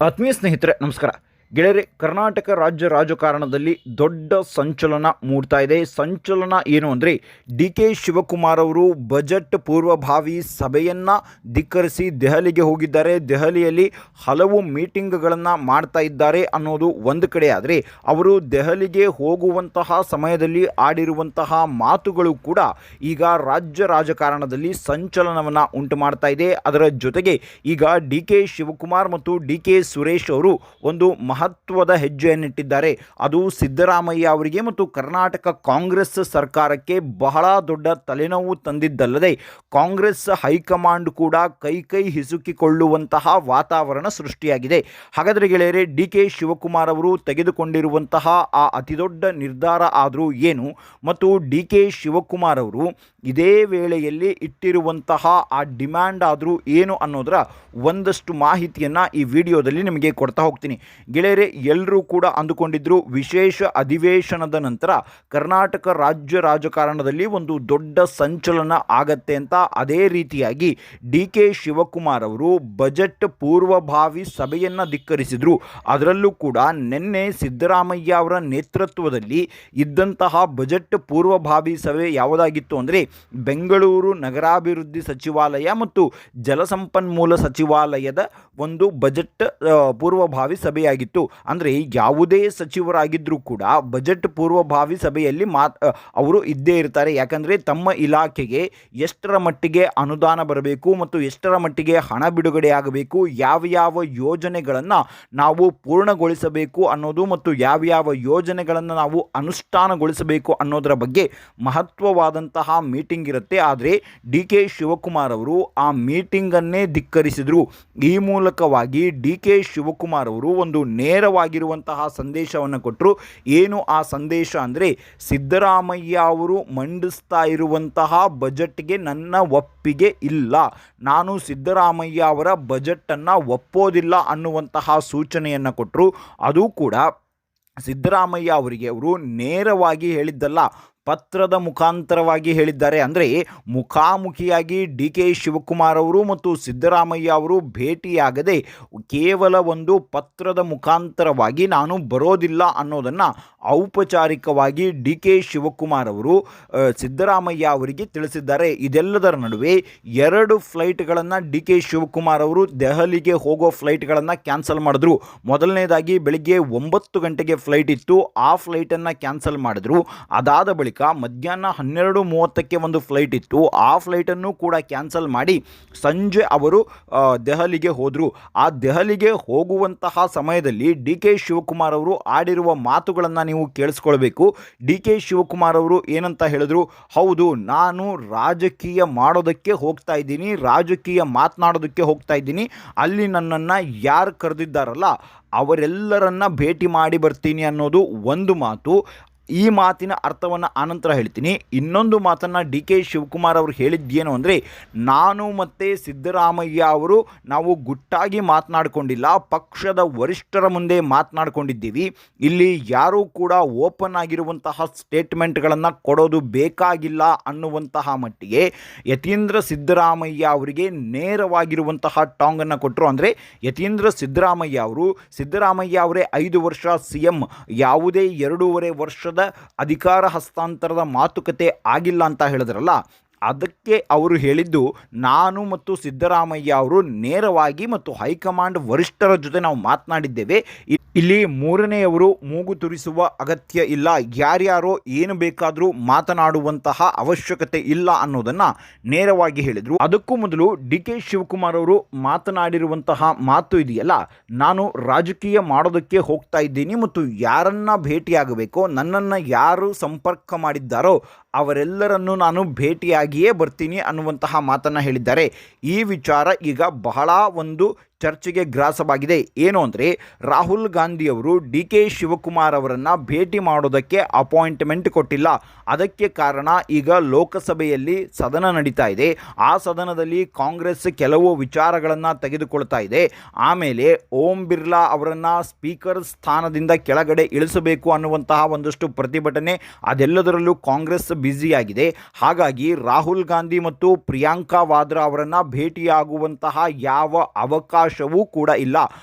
ಆತ್ಮೀಯ ಸ್ನೇಹಿತರೆ ನಮಸ್ಕಾರ. ಗೆಳೆಯರೆ, ಕರ್ನಾಟಕ ರಾಜ್ಯ ರಾಜಕಾರಣದಲ್ಲಿ ದೊಡ್ಡ ಸಂಚಲನ ಮೂಡ್ತಾ ಇದೆ. ಸಂಚಲನ ಏನು ಅಂದರೆ, ಡಿ ಕೆ ಶಿವಕುಮಾರ್ ಅವರು ಬಜೆಟ್ ಪೂರ್ವಭಾವಿ ಸಭೆಯನ್ನು ಧಿಕ್ಕರಿಸಿ ದೆಹಲಿಗೆ ಹೋಗಿದ್ದಾರೆ. ದೆಹಲಿಯಲ್ಲಿ ಹಲವು ಮೀಟಿಂಗ್ಗಳನ್ನು ಮಾಡ್ತಾ ಇದ್ದಾರೆ ಅನ್ನೋದು ಒಂದು ಕಡೆ ಆದರೆ, ಅವರು ದೆಹಲಿಗೆ ಹೋಗುವಂತಹ ಸಮಯದಲ್ಲಿ ಆಡಿರುವಂತಹ ಮಾತುಗಳು ಕೂಡ ಈಗ ರಾಜ್ಯ ರಾಜಕಾರಣದಲ್ಲಿ ಸಂಚಲನವನ್ನು ಉಂಟು ಮಾಡ್ತಾ ಇದೆ. ಅದರ ಜೊತೆಗೆ ಈಗ ಡಿ ಕೆ ಶಿವಕುಮಾರ್ ಮತ್ತು ಡಿ ಕೆ ಸುರೇಶ್ ಅವರು ಒಂದು ಮಹತ್ವದ ಹೆಜ್ಜೆಯನ್ನಿಟ್ಟಿದ್ದಾರೆ. ಅದು ಸಿದ್ದರಾಮಯ್ಯ ಅವರಿಗೆ ಮತ್ತು ಕರ್ನಾಟಕ ಕಾಂಗ್ರೆಸ್ ಸರ್ಕಾರಕ್ಕೆ ಬಹಳ ದೊಡ್ಡ ತಲೆನೋವು ತಂದಿದ್ದಲ್ಲದೆ, ಕಾಂಗ್ರೆಸ್ ಹೈಕಮಾಂಡ್ ಕೂಡ ಕೈ ಹಿಸುಕಿಕೊಳ್ಳುವಂತಹ ವಾತಾವರಣ ಸೃಷ್ಟಿಯಾಗಿದೆ. ಹಾಗಾದರೆ ಗೆಳೆಯರೆ, ಡಿ ಕೆ ಶಿವಕುಮಾರ್ ಅವರು ತೆಗೆದುಕೊಂಡಿರುವಂತಹ ಆ ಅತಿದೊಡ್ಡ ನಿರ್ಧಾರ ಆದರೂ ಏನು, ಮತ್ತು ಡಿ ಕೆ ಶಿವಕುಮಾರ್ ಅವರು ಇದೇ ವೇಳೆಯಲ್ಲಿ ಇಟ್ಟಿರುವಂತಹ ಆ ಡಿಮ್ಯಾಂಡ್ ಆದರೂ ಏನು ಅನ್ನೋದರ ಒಂದಷ್ಟು ಮಾಹಿತಿಯನ್ನು ಈ ವಿಡಿಯೋದಲ್ಲಿ ನಿಮಗೆ ಕೊಡ್ತಾ ಹೋಗ್ತೀನಿ. ಗೆಳೆಯರೆ, ಎಲ್ಲರೂ ಕೂಡ ಅಂದುಕೊಂಡಿದ್ದರು ವಿಶೇಷ ಅಧಿವೇಶನದ ನಂತರ ಕರ್ನಾಟಕ ರಾಜ್ಯ ರಾಜಕಾರಣದಲ್ಲಿ ಒಂದು ದೊಡ್ಡ ಸಂಚಲನ ಆಗತ್ತೆ ಅಂತ. ಅದೇ ರೀತಿಯಾಗಿ ಡಿ ಕೆ ಶಿವಕುಮಾರ್ ಅವರು ಬಜೆಟ್ ಪೂರ್ವಭಾವಿ ಸಭೆಯನ್ನು ಧಿಕ್ಕರಿಸಿದರು. ಅದರಲ್ಲೂ ಕೂಡ ನಿನ್ನೆ ಸಿದ್ದರಾಮಯ್ಯ ಅವರ ನೇತೃತ್ವದಲ್ಲಿ ಇದ್ದಂತಹ ಬಜೆಟ್ ಪೂರ್ವಭಾವಿ ಸಭೆ ಯಾವುದಾಗಿತ್ತು ಅಂದರೆ, ಬೆಂಗಳೂರು ನಗರಾಭಿವೃದ್ಧಿ ಸಚಿವಾಲಯ ಮತ್ತು ಜಲಸಂಪನ್ಮೂಲ ಸಚಿವಾಲಯದ ಒಂದು ಬಜೆಟ್ ಪೂರ್ವಭಾವಿ ಸಭೆಯಾಗಿತ್ತು. ಅಂದರೆ ಯಾವುದೇ ಸಚಿವರಾಗಿದ್ದರೂ ಕೂಡ ಬಜೆಟ್ ಪೂರ್ವಭಾವಿ ಸಭೆಯಲ್ಲಿ ಅವರು ಇದ್ದೇ ಇರ್ತಾರೆ. ಯಾಕಂದರೆ ತಮ್ಮ ಇಲಾಖೆಗೆ ಎಷ್ಟರ ಮಟ್ಟಿಗೆ ಅನುದಾನ ಬರಬೇಕು ಮತ್ತು ಎಷ್ಟರ ಮಟ್ಟಿಗೆ ಹಣ ಬಿಡುಗಡೆ ಆಗಬೇಕು, ಯಾವ ಯೋಜನೆಗಳನ್ನು ನಾವು ಪೂರ್ಣಗೊಳಿಸಬೇಕು ಅನ್ನೋದು ಮತ್ತು ಯಾವ ಯೋಜನೆಗಳನ್ನು ನಾವು ಅನುಷ್ಠಾನಗೊಳಿಸಬೇಕು ಅನ್ನೋದರ ಬಗ್ಗೆ ಮಹತ್ವವಾದಂತಹ ಮೀಟಿಂಗ್ ಇರುತ್ತೆ. ಆದರೆ ಡಿ ಕೆ ಶಿವಕುಮಾರ್ ಅವರು ಆ ಮೀಟಿಂಗನ್ನೇ ಧಿಕ್ಕರಿಸಿದರು. ಈ ಮೂಲಕವಾಗಿ ಡಿ ಕೆ ಶಿವಕುಮಾರ್ ಅವರು ಒಂದು ನೇರವಾಗಿರುವಂತಹ ಸಂದೇಶವನ್ನು ಕೊಟ್ಟರು. ಏನು ಆ ಸಂದೇಶ ಅಂದರೆ, ಸಿದ್ದರಾಮಯ್ಯ ಅವರು ಮಂಡಿಸ್ತಾ ಇರುವಂತಹ ಬಜೆಟ್ಗೆ ನನ್ನ ಒಪ್ಪಿಗೆ ಇಲ್ಲ, ನಾನು ಸಿದ್ದರಾಮಯ್ಯ ಅವರ ಬಜೆಟನ್ನು ಒಪ್ಪೋದಿಲ್ಲ ಅನ್ನುವಂತಹ ಸೂಚನೆಯನ್ನು ಕೊಟ್ಟರು. ಅದು ಕೂಡ ಸಿದ್ದರಾಮಯ್ಯ ಅವರಿಗೆ ಅವರು ನೇರವಾಗಿ ಹೇಳಿದ್ದಲ್ಲ, ಪತ್ರದ ಮುಖಾಂತರವಾಗಿ ಹೇಳಿದ್ದಾರೆ. ಅಂದರೆ ಮುಖಾಮುಖಿಯಾಗಿ ಡಿ ಕೆ ಶಿವಕುಮಾರ್ ಅವರು ಮತ್ತು ಸಿದ್ದರಾಮಯ್ಯ ಅವರು ಭೇಟಿಯಾಗದೆ ಕೇವಲ ಒಂದು ಪತ್ರದ ಮುಖಾಂತರವಾಗಿ ನಾನು ಬರೋದಿಲ್ಲ ಅನ್ನೋದನ್ನು ಔಪಚಾರಿಕವಾಗಿ ಡಿ ಕೆ ಶಿವಕುಮಾರ್ ಅವರು ಸಿದ್ದರಾಮಯ್ಯ ಅವರಿಗೆ ತಿಳಿಸಿದ್ದಾರೆ. ಇದೆಲ್ಲದರ ನಡುವೆ 2 ಫ್ಲೈಟ್ಗಳನ್ನು ಡಿ ಕೆ ಶಿವಕುಮಾರ್ ಅವರು ದೆಹಲಿಗೆ ಹೋಗೋ ಫ್ಲೈಟ್ಗಳನ್ನು ಕ್ಯಾನ್ಸಲ್ ಮಾಡಿದ್ರು. ಮೊದಲನೇದಾಗಿ ಬೆಳಿಗ್ಗೆ 9 ಗಂಟೆಗೆ ಫ್ಲೈಟ್ ಇತ್ತು, ಆ ಫ್ಲೈಟನ್ನು ಕ್ಯಾನ್ಸಲ್ ಮಾಡಿದ್ರು. ಅದಾದ ಬಳಿಕ ಮಧ್ಯಾಹ್ನ 12:30ಕ್ಕೆ ಒಂದು ಫ್ಲೈಟ್ ಇತ್ತು, ಆ ಫ್ಲೈಟನ್ನು ಕೂಡ ಕ್ಯಾನ್ಸಲ್ ಮಾಡಿ ಸಂಜೆ ಅವರು ದೆಹಲಿಗೆ ಹೋದರು. ಆ ದೆಹಲಿಗೆ ಹೋಗುವಂತಹ ಸಮಯದಲ್ಲಿ ಡಿ ಕೆ ಶಿವಕುಮಾರ್ ಅವರು ಆಡಿರುವ ಮಾತುಗಳನ್ನು ನೀವು ಕೇಳಿಸ್ಕೊಳ್ಬೇಕು. ಡಿ ಕೆ ಶಿವಕುಮಾರ್ ಅವರು ಏನಂತ ಹೇಳಿದ್ರು, ಹೌದು, ನಾನು ರಾಜಕೀಯ ಮಾಡೋದಕ್ಕೆ ಹೋಗ್ತಾ ಇದ್ದೀನಿ, ರಾಜಕೀಯ ಮಾತನಾಡೋದಕ್ಕೆ ಹೋಗ್ತಾ ಇದ್ದೀನಿ, ಅಲ್ಲಿ ನನ್ನನ್ನು ಯಾರು ಕರೆದಿದ್ದಾರಲ್ಲ ಅವರೆಲ್ಲರನ್ನ ಭೇಟಿ ಮಾಡಿ ಬರ್ತೀನಿ ಅನ್ನೋದು ಒಂದು ಮಾತು. ಈ ಮಾತಿನ ಅರ್ಥವನ್ನು ಆನಂತರ ಹೇಳ್ತೀನಿ. ಇನ್ನೊಂದು ಮಾತನ್ನು ಡಿ ಕೆ ಶಿವಕುಮಾರ್ ಅವರು ಹೇಳಿದ್ದೇನು ಅಂದರೆ, ನಾನು ಮತ್ತು ಸಿದ್ದರಾಮಯ್ಯ ಅವರು ನಾವು ಗುಟ್ಟಾಗಿ ಮಾತನಾಡಿಕೊಂಡಿಲ್ಲ, ಪಕ್ಷದ ವರಿಷ್ಠರ ಮುಂದೆ ಮಾತನಾಡಿಕೊಂಡಿದ್ದೀವಿ. ಇಲ್ಲಿ ಯಾರೂ ಕೂಡ ಓಪನ್ ಆಗಿರುವಂತಹ ಸ್ಟೇಟ್ಮೆಂಟ್ಗಳನ್ನು ಕೊಡೋದು ಬೇಕಾಗಿಲ್ಲ ಅನ್ನುವಂತಹ ಮಟ್ಟಿಗೆ ಯತೀಂದ್ರ ಸಿದ್ದರಾಮಯ್ಯ ಅವರಿಗೆ ನೇರವಾಗಿರುವಂತಹ ಟಾಂಗನ್ನು ಕೊಟ್ಟರು. ಅಂದರೆ ಯತೀಂದ್ರ ಸಿದ್ದರಾಮಯ್ಯ ಅವರೇ 5 ವರ್ಷ CM, ಯಾವುದೇ 2.5 ವರ್ಷದ ಅಧಿಕಾರ ಹಸ್ತಾಂತರದ ಮಾತುಕತೆ ಆಗಿಲ್ಲ ಅಂತ ಹೇಳಿದ್ರಲ್ಲ, ಅದಕ್ಕೆ ಅವರು ಹೇಳಿದ್ದು, ನಾನು ಮತ್ತು ಸಿದ್ದರಾಮಯ್ಯ ಅವರು ನೇರವಾಗಿ ಮತ್ತು ಹೈಕಮಾಂಡ್ ವರಿಷ್ಠರ ಜೊತೆ ನಾವು ಮಾತನಾಡಿದ್ದೇವೆ, ಇಲ್ಲಿ ಮೂರನೆಯವರು ಮೂಗು ತುರಿಸುವ ಅಗತ್ಯ ಇಲ್ಲ, ಯಾರ್ಯಾರೋ ಏನು ಬೇಕಾದರೂ ಮಾತನಾಡುವಂತಹ ಅವಶ್ಯಕತೆ ಇಲ್ಲ ಅನ್ನೋದನ್ನು ನೇರವಾಗಿ ಹೇಳಿದರು. ಅದಕ್ಕೂ ಮೊದಲು ಡಿ ಕೆ ಶಿವಕುಮಾರ್ ಅವರು ಮಾತನಾಡಿರುವಂತಹ ಮಾತು ಇದೆಯಲ್ಲ, ನಾನು ರಾಜಕೀಯ ಮಾಡೋದಕ್ಕೆ ಹೋಗ್ತಾ ಇದ್ದೀನಿ ಮತ್ತು ಯಾರನ್ನ ಭೇಟಿಯಾಗಬೇಕೋ, ನನ್ನನ್ನು ಯಾರು ಸಂಪರ್ಕ ಮಾಡಿದ್ದಾರೋ ಅವರೆಲ್ಲರನ್ನು ನಾನು ಭೇಟಿಯಾಗಿಯೇ ಬರ್ತೀನಿ ಅನ್ನುವಂತಹ ಮಾತನ್ನು ಹೇಳಿದ್ದಾರೆ. ಈ ವಿಚಾರ ಈಗ ಬಹಳ ಒಂದು ಚರ್ಚೆಗೆ ಗ್ರಾಸವಾಗಿದೆ. ಏನು ಅಂದರೆ, ರಾಹುಲ್ ಗಾಂಧಿಯವರು ಡಿ ಕೆ ಶಿವಕುಮಾರ್ ಅವರನ್ನು ಭೇಟಿ ಮಾಡೋದಕ್ಕೆ ಅಪಾಯಿಂಟ್ಮೆಂಟ್ ಕೊಟ್ಟಿಲ್ಲ. ಅದಕ್ಕೆ ಕಾರಣ, ಈಗ ಲೋಕಸಭೆಯಲ್ಲಿ ಸದನ ನಡೀತಾ ಇದೆ, ಆ ಸದನದಲ್ಲಿ ಕಾಂಗ್ರೆಸ್ ಕೆಲವು ವಿಚಾರಗಳನ್ನು ತೆಗೆದುಕೊಳ್ತಾ ಇದೆ. ಆಮೇಲೆ ಓಂ ಬಿರ್ಲಾ ಅವರನ್ನು ಸ್ಪೀಕರ್ ಸ್ಥಾನದಿಂದ ಕೆಳಗಡೆ ಇಳಿಸಬೇಕು ಅನ್ನುವಂತಹ ಒಂದಷ್ಟು ಪ್ರತಿಭಟನೆ, ಅದೆಲ್ಲದರಲ್ಲೂ ಕಾಂಗ್ರೆಸ್ ಬ್ಯುಸಿಯಾಗಿದೆ. ಹಾಗಾಗಿ ರಾಹುಲ್ ಗಾಂಧಿ ಮತ್ತು ಪ್ರಿಯಾಂಕಾ ವಾದ್ರಾ ಅವರನ್ನು ಭೇಟಿಯಾಗುವಂತಹ ಯಾವ ಅವಕಾಶ ಅವಕಾಶವೂ ಕೂಡ ಇಲ್ಲ.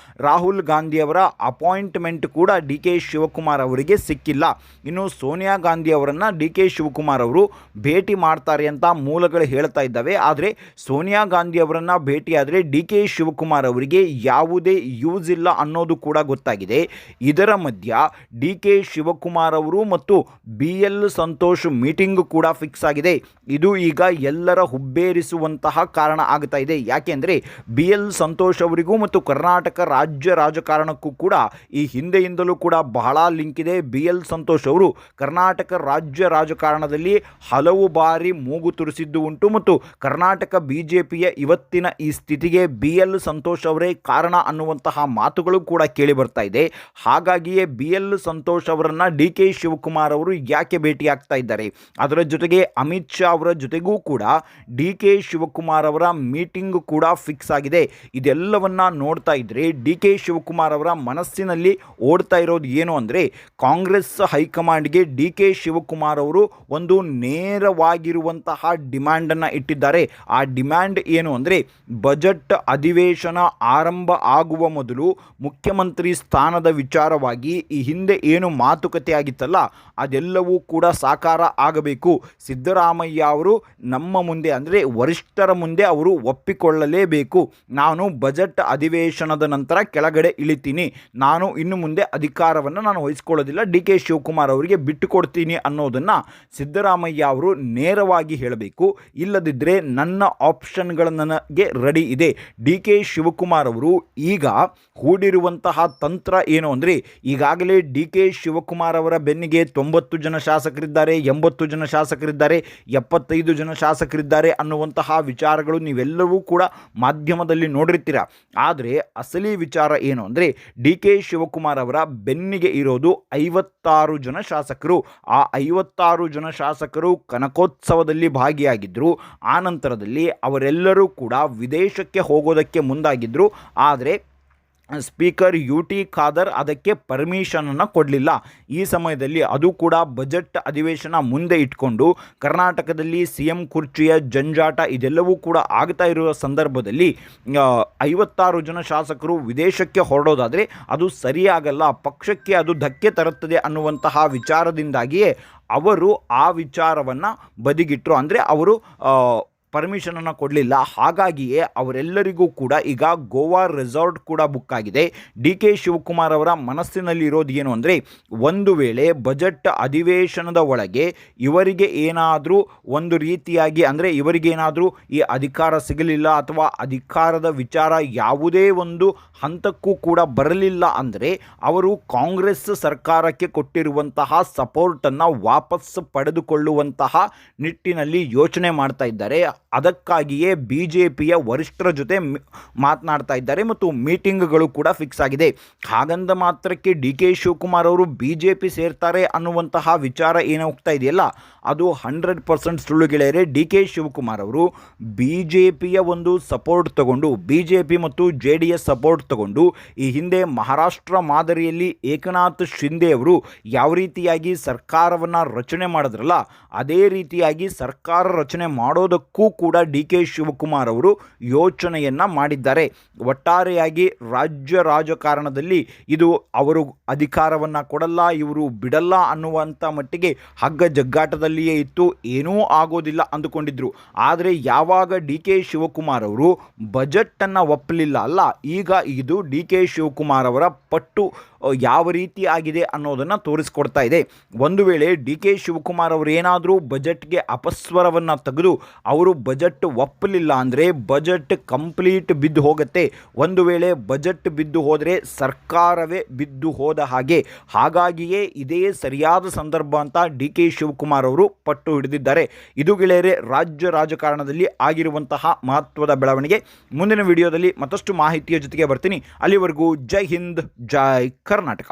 ರಾಹುಲ್ ಗಾಂಧಿಯವರ ಅಪಾಯಿಂಟ್ಮೆಂಟ್ ಕೂಡ ಡಿ ಕೆ ಶಿವಕುಮಾರ್ ಅವರಿಗೆ ಸಿಕ್ಕಿಲ್ಲ. ಇನ್ನು ಸೋನಿಯಾ ಗಾಂಧಿ ಅವರನ್ನು ಡಿ ಕೆ ಶಿವಕುಮಾರ್ ಅವರು ಭೇಟಿ ಮಾಡ್ತಾರೆ ಅಂತ ಮೂಲಗಳು ಹೇಳ್ತಾ ಇದ್ದಾವೆ. ಆದರೆ ಸೋನಿಯಾ ಗಾಂಧಿ ಅವರನ್ನು ಭೇಟಿಯಾದರೆ ಡಿ ಕೆ ಶಿವಕುಮಾರ್ ಅವರಿಗೆ ಯಾವುದೇ ಯೂಸ್ ಇಲ್ಲ ಅನ್ನೋದು ಕೂಡ ಗೊತ್ತಾಗಿದೆ. ಇದರ ಮಧ್ಯ ಡಿ ಕೆ ಶಿವಕುಮಾರ್ ಅವರು ಮತ್ತು ಬಿ ಎಲ್ ಸಂತೋಷ್ ಮೀಟಿಂಗ್ ಕೂಡ ಫಿಕ್ಸ್ ಆಗಿದೆ. ಇದು ಈಗ ಎಲ್ಲರ ಹುಬ್ಬೇರಿಸುವಂತಹ ಕಾರಣ ಆಗ್ತಾ ಇದೆ. ಯಾಕೆಂದರೆ ಬಿ ಎಲ್ ಸಂತೋಷ್ ಅವರಿಗೂ ಮತ್ತು ಕರ್ನಾಟಕ ರಾಜ್ಯ ರಾಜಕಾರಣಕ್ಕೂ ಕೂಡ ಈ ಹಿಂದೆಯಿಂದಲೂ ಕೂಡ ಬಹಳ ಲಿಂಕ್ ಇದೆ. ಬಿ ಎಲ್ ಸಂತೋಷ್ ಅವರು ಕರ್ನಾಟಕ ರಾಜ್ಯ ರಾಜಕಾರಣದಲ್ಲಿ ಹಲವು ಬಾರಿ ಮೂಗು ತುರಿಸಿದ್ದು ಉಂಟು ಮತ್ತು ಕರ್ನಾಟಕ ಬಿಜೆಪಿಯ ಇವತ್ತಿನ ಈ ಸ್ಥಿತಿಗೆ ಬಿ ಎಲ್ ಸಂತೋಷ್ ಅವರೇ ಕಾರಣ ಅನ್ನುವಂತಹ ಮಾತುಗಳು ಕೂಡ ಕೇಳಿ ಬರ್ತಾ ಇದೆ. ಹಾಗಾಗಿಯೇ ಬಿ ಎಲ್ ಸಂತೋಷ್ ಅವರನ್ನು ಡಿ ಕೆ ಶಿವಕುಮಾರ್ ಅವರು ಯಾಕೆ ಭೇಟಿಯಾಗ್ತಾ ಇದ್ದಾರೆ, ಅದರ ಜೊತೆಗೆ ಅಮಿತ್ ಶಾ ಅವರ ಜೊತೆಗೂ ಕೂಡ ಡಿ ಕೆ ಶಿವಕುಮಾರ್ ಅವರ ಮೀಟಿಂಗ್ ಕೂಡ ಫಿಕ್ಸ್ ಆಗಿದೆ. ಇದೆಲ್ಲವನ್ನ ನೋಡ್ತಾ ಇದ್ರೆ ಡಿ ಕೆ ಶಿವಕುಮಾರ್ ಅವರ ಮನಸ್ಸಿನಲ್ಲಿ ಓಡ್ತಾ ಇರೋದು ಏನು ಅಂದರೆ, ಕಾಂಗ್ರೆಸ್ ಹೈಕಮಾಂಡ್ಗೆ ಡಿ ಕೆ ಶಿವಕುಮಾರ್ ಅವರು ಒಂದು ನೇರವಾಗಿರುವಂತಹ ಡಿಮ್ಯಾಂಡನ್ನು ಇಟ್ಟಿದ್ದಾರೆ. ಆ ಡಿಮ್ಯಾಂಡ್ ಏನು ಅಂದರೆ, ಬಜೆಟ್ ಅಧಿವೇಶನ ಆರಂಭ ಆಗುವ ಮೊದಲು ಮುಖ್ಯಮಂತ್ರಿ ಸ್ಥಾನದ ವಿಚಾರವಾಗಿ ಈ ಹಿಂದೆ ಏನು ಮಾತುಕತೆ ಆಗಿತ್ತಲ್ಲ ಅದೆಲ್ಲವೂ ಕೂಡ ಸಾಕಾರ ಆಗಬೇಕು. ಸಿದ್ದರಾಮಯ್ಯ ಅವರು ನಮ್ಮ ಮುಂದೆ ಅಂದರೆ ವರಿಷ್ಠರ ಮುಂದೆ ಅವರು ಒಪ್ಪಿಕೊಳ್ಳಲೇಬೇಕು. ನಾನು ಬಜೆಟ್ ಅಧಿವೇಶನದ ನಂತರ ಕೆಳಗಡೆ ಇಳಿತೀನಿ, ನಾನು ಇನ್ನು ಮುಂದೆ ಅಧಿಕಾರವನ್ನು ನಾನು ವಹಿಸ್ಕೊಳ್ಳೋದಿಲ್ಲ, ಡಿ ಕೆ ಶಿವಕುಮಾರ್ ಅವರಿಗೆ ಬಿಟ್ಟು ಕೊಡ್ತೀನಿ ಅನ್ನೋದನ್ನು ಸಿದ್ದರಾಮಯ್ಯ ಅವರು ನೇರವಾಗಿ ಹೇಳಬೇಕು. ಇಲ್ಲದಿದ್ದರೆ ನನ್ನ ಆಪ್ಷನ್ಗಳು ನನಗೆ ರೆಡಿ ಇದೆ. ಡಿ ಕೆ ಶಿವಕುಮಾರ್ ಅವರು ಈಗ ಹೂಡಿರುವಂತಹ ತಂತ್ರ ಏನು ಅಂದರೆ, ಈಗಾಗಲೇ ಡಿ ಕೆ ಶಿವಕುಮಾರ್ ಅವರ ಬೆನ್ನಿಗೆ 90 ಜನ ಶಾಸಕರಿದ್ದಾರೆ, 80 ಜನ ಶಾಸಕರಿದ್ದಾರೆ, 75 ಜನ ಶಾಸಕರಿದ್ದಾರೆ ಅನ್ನುವಂತಹ ವಿಚಾರಗಳು ನೀವೆಲ್ಲವೂ ಕೂಡ ಮಾಧ್ಯಮದಲ್ಲಿ ನೋಡಿರ್ತೀರ. ಆದರೆ ಅಸಲಿ ವಿಚಾರ ಏನು ಅಂದರೆ, ಡಿ ಕೆ ಶಿವಕುಮಾರ್ ಅವರ ಬೆನ್ನಿಗೆ ಇರೋದು 56 ಜನ ಶಾಸಕರು. ಆ 56 ಜನ ಶಾಸಕರು ಕನಕೋತ್ಸವದಲ್ಲಿ ಭಾಗಿಯಾಗಿದ್ದರು. ಆ ನಂತರದಲ್ಲಿ ಅವರೆಲ್ಲರೂ ಕೂಡ ವಿದೇಶಕ್ಕೆ ಹೋಗೋದಕ್ಕೆ ಮುಂದಾಗಿದ್ದರು. ಆದರೆ ಸ್ಪೀಕರ್ ಯು ಟಿ ಖಾದರ್ ಅದಕ್ಕೆ ಪರ್ಮಿಷನನ್ನು ಕೊಡಲಿಲ್ಲ. ಈ ಸಮಯದಲ್ಲಿ ಅದು ಕೂಡ ಬಜೆಟ್ ಅಧಿವೇಶನ ಮುಂದೆ ಇಟ್ಕೊಂಡು ಕರ್ನಾಟಕದಲ್ಲಿ ಸಿ ಎಂ ಕುರ್ಚಿಯ ಜಂಜಾಟ ಇದೆಲ್ಲವೂ ಕೂಡ ಆಗ್ತಾ ಇರುವ ಸಂದರ್ಭದಲ್ಲಿ 56 ಜನ ಶಾಸಕರು ವಿದೇಶಕ್ಕೆ ಹೊರಡೋದಾದರೆ ಅದು ಸರಿಯಾಗಲ್ಲ, ಪಕ್ಷಕ್ಕೆ ಅದು ಧಕ್ಕೆ ತರುತ್ತದೆ ಅನ್ನುವಂತಹ ವಿಚಾರದಿಂದಾಗಿಯೇ ಅವರು ಆ ವಿಚಾರವನ್ನು ಬದಿಗಿಟ್ಟರು. ಅಂದರೆ ಅವರು ಪರ್ಮಿಷನನ್ನು ಕೊಡಲಿಲ್ಲ. ಹಾಗಾಗಿಯೇ ಅವರೆಲ್ಲರಿಗೂ ಕೂಡ ಈಗ ಗೋವಾ ರೆಸಾರ್ಟ್ ಕೂಡ ಬುಕ್ ಆಗಿದೆ. ಡಿ ಕೆ ಶಿವಕುಮಾರ್ ಅವರ ಮನಸ್ಸಿನಲ್ಲಿ ಇರೋದು ಏನು ಅಂದರೆ, ಒಂದು ವೇಳೆ ಬಜೆಟ್ ಅಧಿವೇಶನದ ಒಳಗೆ ಇವರಿಗೆ ಏನಾದರೂ ಒಂದು ರೀತಿಯಾಗಿ ಅಂದರೆ ಇವರಿಗೇನಾದರೂ ಈ ಅಧಿಕಾರ ಸಿಗಲಿಲ್ಲ ಅಥವಾ ಅಧಿಕಾರದ ವಿಚಾರ ಯಾವುದೇ ಒಂದು ಹಂತಕ್ಕೂ ಕೂಡ ಬರಲಿಲ್ಲ ಅಂದರೆ ಅವರು ಕಾಂಗ್ರೆಸ್ ಸರ್ಕಾರಕ್ಕೆ ಕೊಟ್ಟಿರುವಂತಹ ಸಪೋರ್ಟನ್ನು ವಾಪಸ್ ಪಡೆದುಕೊಳ್ಳುವಂತಹ ನಿಟ್ಟಿನಲ್ಲಿ ಯೋಚನೆ ಮಾಡ್ತಾ ಇದ್ದಾರೆ. ಅದಕ್ಕಾಗಿಯೇ ಬಿ ಜೆ ಪಿಯ ವರಿಷ್ಠರ ಜೊತೆ ಮಾತನಾಡ್ತಾ ಇದ್ದಾರೆ ಮತ್ತು ಮೀಟಿಂಗ್ಗಳು ಕೂಡ ಫಿಕ್ಸ್ ಆಗಿದೆ. ಹಾಗಂದ ಮಾತ್ರಕ್ಕೆ ಡಿ ಕೆ ಶಿವಕುಮಾರ್ ಅವರು ಬಿ ಜೆ ಪಿ ಸೇರ್ತಾರೆ ಅನ್ನುವಂತಹ ವಿಚಾರ ಏನು ಹೋಗ್ತಾ ಇದೆಯಲ್ಲ ಅದು 100% ಸುಳ್ಳು ಗೆಳೆಯರೆ. ಡಿ ಕೆ ಶಿವಕುಮಾರ್ ಅವರು ಬಿ ಜೆ ಪಿಯ ಒಂದು ಸಪೋರ್ಟ್ ತಗೊಂಡು, ಬಿ ಜೆ ಪಿ ಮತ್ತು ಜೆ ಡಿ ಎಸ್ ಸಪೋರ್ಟ್ ತಗೊಂಡು ಈ ಹಿಂದೆ ಮಹಾರಾಷ್ಟ್ರ ಮಾದರಿಯಲ್ಲಿ ಏಕನಾಥ್ ಶಿಂದೆ ಅವರು ಯಾವ ರೀತಿಯಾಗಿ ಸರ್ಕಾರವನ್ನು ರಚನೆ ಮಾಡಿದ್ರಲ್ಲ ಅದೇ ರೀತಿಯಾಗಿ ಸರ್ಕಾರ ರಚನೆ ಮಾಡೋದಕ್ಕೂ ಕೂಡ ಡಿ ಕೆ ಶಿವಕುಮಾರ್ ಅವರು ಯೋಚನೆಯನ್ನು ಮಾಡಿದ್ದಾರೆ. ಒಟ್ಟಾರೆಯಾಗಿ ರಾಜ್ಯ ರಾಜಕಾರಣದಲ್ಲಿ ಇದು ಅವರು ಅಧಿಕಾರವನ್ನು ಕೊಡಲ್ಲ, ಇವರು ಬಿಡಲ್ಲ ಅನ್ನುವಂಥ ಮಟ್ಟಿಗೆ ಹಗ್ಗ ಜಗ್ಗಾಟದಲ್ಲಿಯೇ ಇತ್ತು, ಏನೂ ಆಗೋದಿಲ್ಲ ಅಂದುಕೊಂಡಿದ್ರು. ಆದರೆ ಯಾವಾಗ ಡಿ ಕೆ ಶಿವಕುಮಾರ್ ಅವರು ಬಜೆಟನ್ನು ಒಪ್ಪಲಿಲ್ಲ ಅಲ್ಲ, ಈಗ ಇದು ಡಿ ಕೆ ಶಿವಕುಮಾರ್ ಅವರ ಪಟ್ಟು ಯಾವ ರೀತಿ ಆಗಿದೆ ಅನ್ನೋದನ್ನು ತೋರಿಸ್ಕೊಡ್ತಾ ಇದೆ. ಒಂದು ವೇಳೆ ಡಿ ಕೆ ಶಿವಕುಮಾರ್ ಅವರು ಏನಾದರೂ ಬಜೆಟ್ಗೆ ಅಪಸ್ವರವನ್ನು ತೆಗೆದು ಅವರು ಬಜೆಟ್ ಒಪ್ಪಲಿಲ್ಲ ಅಂದರೆ ಬಜೆಟ್ ಕಂಪ್ಲೀಟ್ ಬಿದ್ದು ಹೋಗುತ್ತೆ. ಒಂದು ವೇಳೆ ಬಜೆಟ್ ಬಿದ್ದು ಹೋದರೆ ಸರ್ಕಾರವೇ ಬಿದ್ದು ಹೋದ ಹಾಗೆ. ಹಾಗಾಗಿಯೇ ಇದೇ ಸರಿಯಾದ ಸಂದರ್ಭ ಅಂತ ಡಿ ಕೆ ಶಿವಕುಮಾರ್ ಅವರು ಪಟ್ಟು ಹಿಡಿದಿದ್ದಾರೆ. ಇದು ಗೆಳೆಯರೆ ರಾಜ್ಯ ರಾಜಕಾರಣದಲ್ಲಿ ಆಗಿರುವಂತಹ ಮಹತ್ವದ ಬೆಳವಣಿಗೆ. ಮುಂದಿನ ವಿಡಿಯೋದಲ್ಲಿ ಮತ್ತಷ್ಟು ಮಾಹಿತಿಯ ಜೊತೆಗೆ ಬರ್ತೀನಿ. ಅಲ್ಲಿವರೆಗೂ ಜೈ ಹಿಂದ್, ಜೈ ಕರ್ನಾಟಕ.